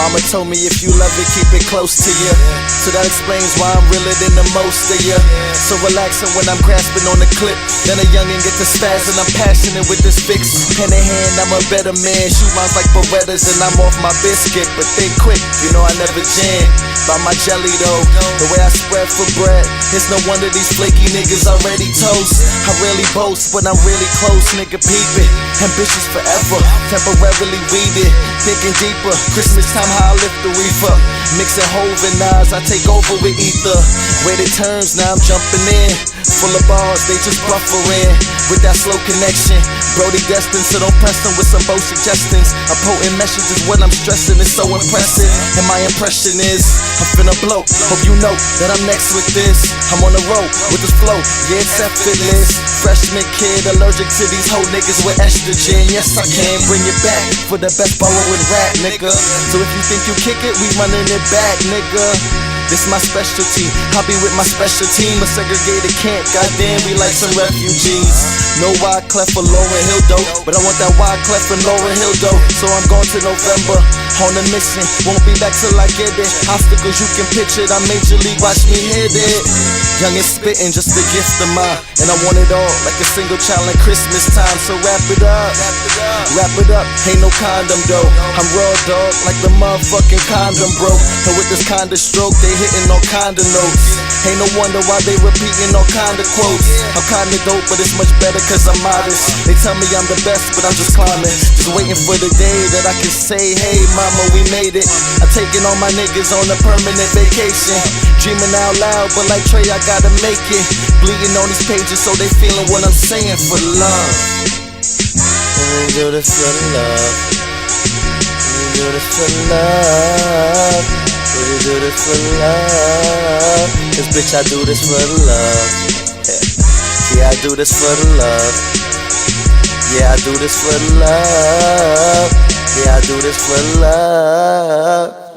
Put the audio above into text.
Mama told me if you love it, keep it close to you. So that explains why I'm realer than the most of you. So relaxing when I'm grasping on the clip. Then a youngin' get to spaz and I'm passionate with this fix. Pen in hand, I'm a better man. Shoot mines like Berettas and I'm off my biscuit. But think quick, you know I never jam. By my jelly though, the way I spread for bread. It's no wonder these flaky niggas already toast. I rarely boast, but I'm really close, nigga, peep it. Ambitious forever, temporarily weeded. Thinking deeper, Christmas time how I lift the reefer. Mixing Hove and Nas, I take over with ether. Weighted turns, now I'm jumping in. Full of bars, they just buffering. With that slow connection, Brody destined, so don't press them with some bold suggestions. A potent message is what I'm stressing, it's so impressive. And my impression is, I'm finna blow. Hope you know that I'm next with this. I'm on the road with this flow, yeah, it's effortless. Freshman kid, allergic to these hoe niggas with estrogen. Yes, I can bring it back for the best borrowing rap, nigga. So if you think you kick it, we running it back, nigga. This my specialty, I be with my special team. A segregated camp, goddamn, we like some refugees. No Wyclef for Lauryn Hill though, but I want that Wyclef and Lauryn Hill though. So I'm going to November, on a mission, won't be back till I get it. Obstacles you can picture it, I Major League, watch me hit it. Young and spittin', just a gift of mine. And I want it all, like a single child at Christmas time. So wrap it up, ain't no condom though. I'm raw dog, like the motherfucking condom broke. And with this kinda stroke, they hitting all kinda notes. Ain't no wonder why they repeating all kinda quotes. I'm kinda dope, but it's much better cause I'm modest. They tell me I'm the best, but I'm just climbing. Just waiting for the day that I can say, hey mama, we made it. I'm taking all my niggas on a permanent vacation. Dreaming out loud, but like Trey, I gotta make it. Bleeding on these pages so they feeling what I'm saying for love. Let me do this for love. Let me do this for love. Let me do this for love. Cause bitch, I do this for love. Yeah, I do this for love. Yeah, I do this for love. Yeah, I do this for love.